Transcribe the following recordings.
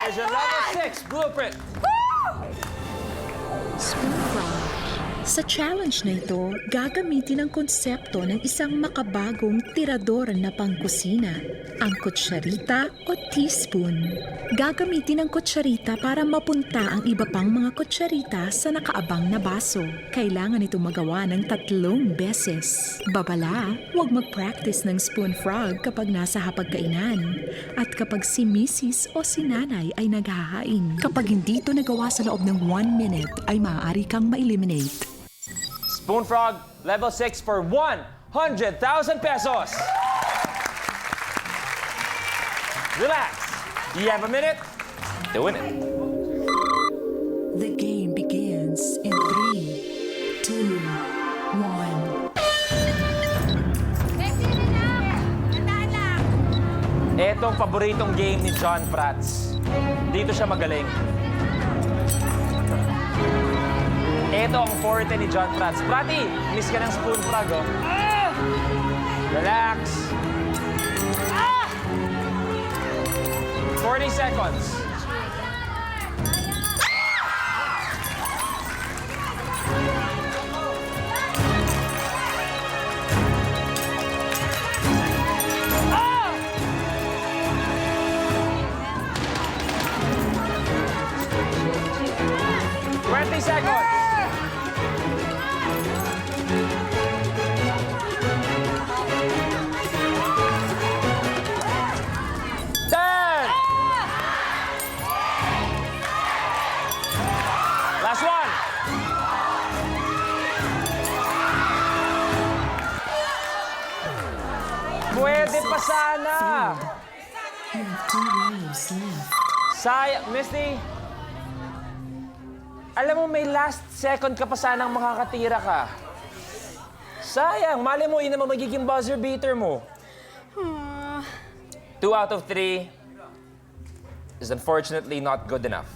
Here's your level 6 blueprint. Spoon Frog. Sa challenge na ito, gagamitin ang konsepto ng isang makabagong tirador na pangkusina, ang kutsarita o teaspoon. Gagamitin ang kutsarita para mapunta ang iba pang mga kutsarita sa nakaabang na baso. Kailangan ito magawa ng 3 beses. Babala, huwag mag-practice ng Spoon Frog kapag nasa hapagkainan at kapag si misis o si nanay ay naghahain. Kapag hindi ito nagawa sa loob ng 1 minute, ay maaari kang ma-eliminate. Spoon Frog, level 6 for 100,000 pesos. Relax. You have a minute. Doing it. The game begins in 3, 2, 1. Etong paboritong game ni John Prats. Dito siya magaling. Ito ang forte ni John Prats. Prati, miss ka ng Spoon Frog, oh. Relax. 40 seconds. Seconds. 10. Last one. Pwede pa sana. You have 2 lives left. Sayang, Misty. Alam mo, may last second ka pa sanang makakatira ka. Sayang, mali mo, yun naman magiging buzzer beater mo. 2 out of 3 is unfortunately not good enough.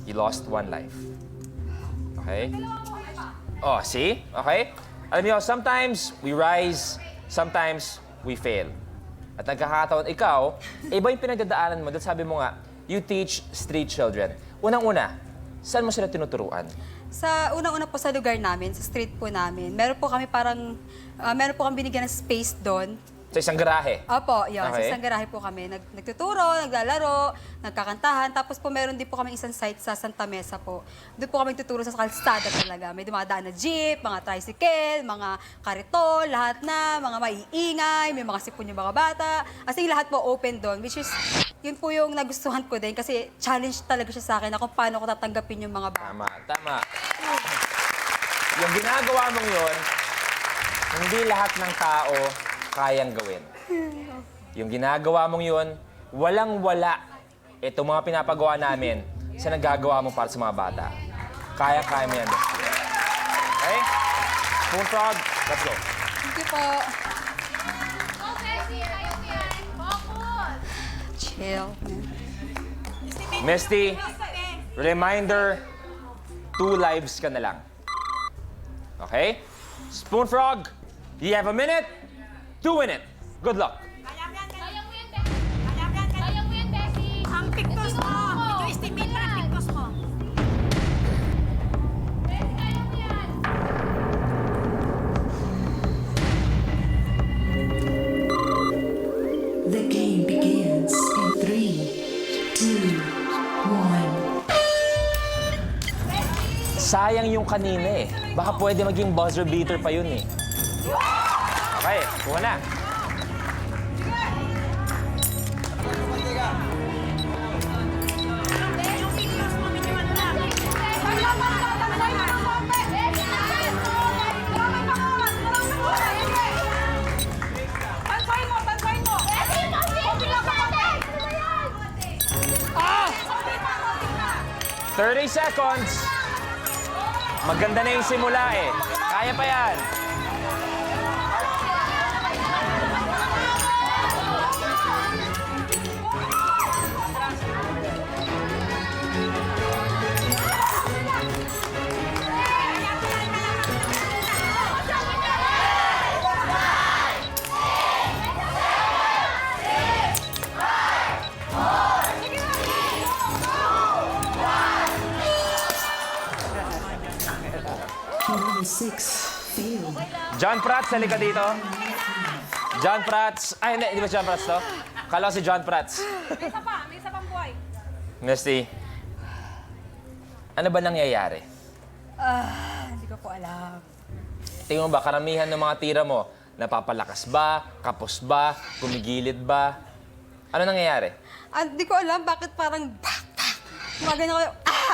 You lost 1 life. Okay? Oh, see? Okay? Alam niyo, sometimes we rise, sometimes we fail. At nagkakataon, ikaw, iba yung pinagdadaanan mo. Dahil sabi mo nga, you teach street children. Unang-una, saan mo sila tinuturuan? Sa unang-una po sa lugar namin, sa street po namin, meron po kami meron po kami binigyan ng space doon. Sa isang garahe? Opo, yun. Okay. Sa isang garahe po kami. Nagtuturo, naglalaro, nagkakantahan. Tapos po meron din po kami isang site sa Santa Mesa po. Doon po kami tuturo sa kalsada talaga. May dumadaan na jeep, mga tricycle, mga kariton, lahat na, mga maiingay, may mga sipon yung mga bata. As in, lahat po open doon, which is, yun po yung nagustuhan ko din kasi challenge talaga siya sa akin na kung paano ko tatanggapin yung mga bata. Tama, tama. Yung ginagawa mong yun, hindi lahat ng tao kayang gawin. Yung ginagawa mong yun, walang-wala itong mga pinapagawa namin sa nagagawa mo para sa mga bata. Kaya-kaya mo yan. Okay? Spoon Frog, let's go. Thank you po. Chill. Misty, reminder, 2 lives ka na lang. Okay? Spoon Frog, you have a minute to win it. Good luck. Kaya mo yan, Tessie. Ang pictures mo. Ito estimate mo ang pictures mo. Tessie, kaya mo yan. The game begins in 3, 2, 1. Sayang yung kanina eh. Baka pwede maging buzzer beater pa yun eh. Okay, kuha na. Yung pictures mo, medyo ano lang. Pansahin mo! 30 seconds. Maganda na yung simula eh. Kaya pa yan. failed. John Prats, halika dito. John Prats. Ay, hindi ba John Prats to? Kala ko si John Prats. May isa pang buhay. Misty, ano ba nangyayari? Hindi ko po alam. Tingnan mo ba, karamihan ng mga tira mo, napapalakas ba, kapos ba, gumigilid ba? Ano nangyayari? Hindi ko alam bakit parang Gumagano ko,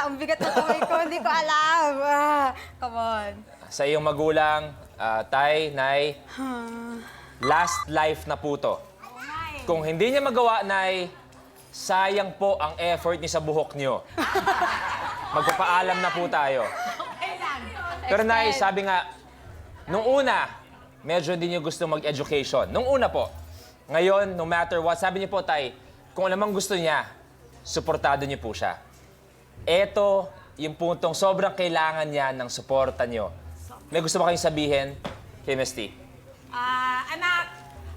ang bigat ng kamay ko, hindi ko alam. Come on. Sa iyong magulang, tay, nay, last life na po to. Kung hindi niya magawa, nay, sayang po ang effort niya sa buhok niyo. Magpapaalam na po tayo. Pero nay, sabi nga, nung una, medyo hindi niyo gusto mag-education. Nung una po. Ngayon, no matter what, sabi niyo po, tay, kung alamang gusto niya, suportado niyo po siya. Ito yung puntong sobrang kailangan niya ng suporta niyo. May gusto ba kayong sabihin kay Misty? Anak,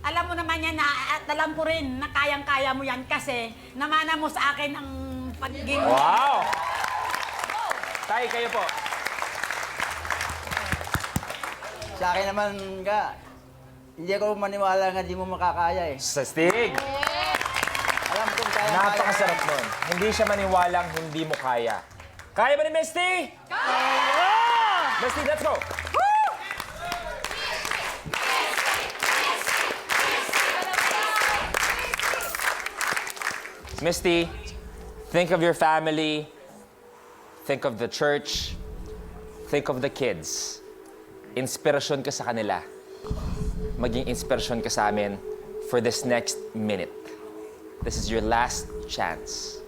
alam mo naman yan na, at alam ko rin na kayang-kaya mo yan kasi namana mo sa akin ang pagiging... Wow! Tay, kayo po. Sa akin naman ka, hindi ako maniwala nga di mo makakaya eh. Sa Stig! Alam kong kaya. Napakasarap nun. Hindi siya maniwalang hindi mo kaya. Kaya ba ni Misty? Kaya! Misty, let's go! Misty, think of your family, think of the church, think of the kids. Inspirasyon ka sa kanila. Maging inspirasyon ka sa amin for this next minute. This is your last chance.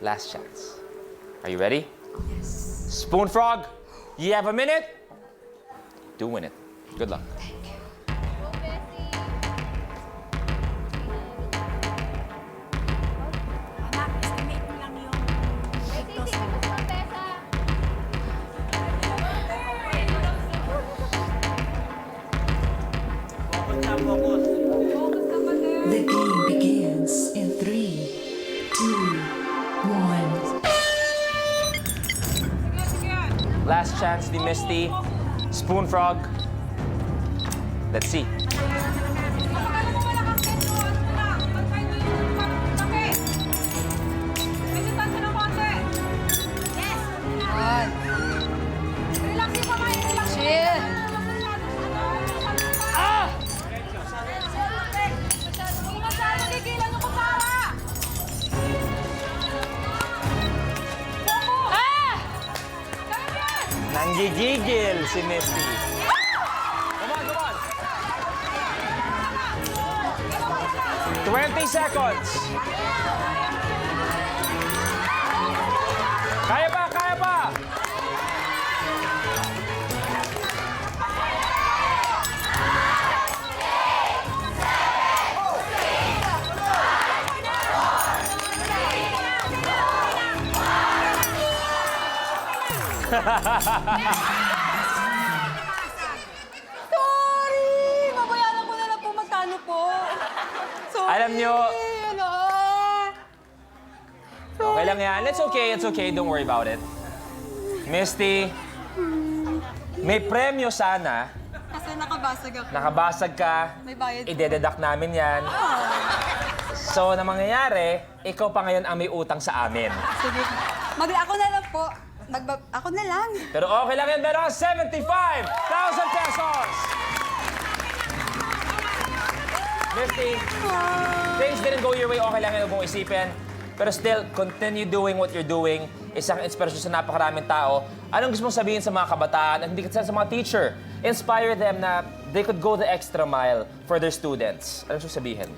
Last chance. Are you ready? Yes. Spoon Frog, you have a minute. Doing it. Good luck. Anak, estimate mo lang yung pigtos mo. The game begins in 3, 2, 1. Last chance ni Misty. Spoon Frog. Let's see. One. Chill. Nanggigigil si Misty. Come on, come on. 20 seconds. Kaya pa, kaya pa. Sorry! Mabayaran ko na lang po magkano po. Sorry. Alam nyo, Ano? okay lang yan. It's okay, don't worry about it. Misty, may premyo sana. Kasi nakabasag ako. Nakabasag ka, May bayad po. idededuct namin yan. So, na mangyayari, ikaw pa ngayon ang may utang sa amin. Sige. Ako na lang po. Ako na lang. Pero okay lang yan, meron kang 75,000 pesos! Misty, things didn't go your way, okay lang yun kung isipin. Pero still, continue doing what you're doing. Isang inspirasyon sa napakaraming tao. Anong gusto mong sabihin sa mga kabataan at hindi sa mga teacher? Inspire them na they could go the extra mile for their students. Anong gusto sabihin?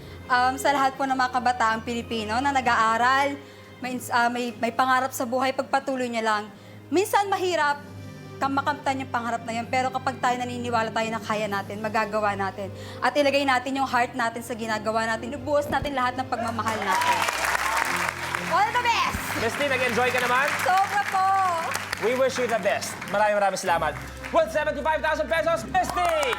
Sa lahat po ng mga kabataang Pilipino na nag-aaral, may pangarap sa buhay, pagpatuloy niya lang. Minsan mahirap makamtan yung pangarap na yun, pero kapag tayo naniniwala tayo na kaya natin, magagawa natin. At ilagay natin yung heart natin sa ginagawa natin, ibuhos natin lahat ng pagmamahal natin. All the best! Misty, nag-enjoy ka naman? Sobra po! We wish you the best. Maraming salamat. With 75,000 pesos, Misty!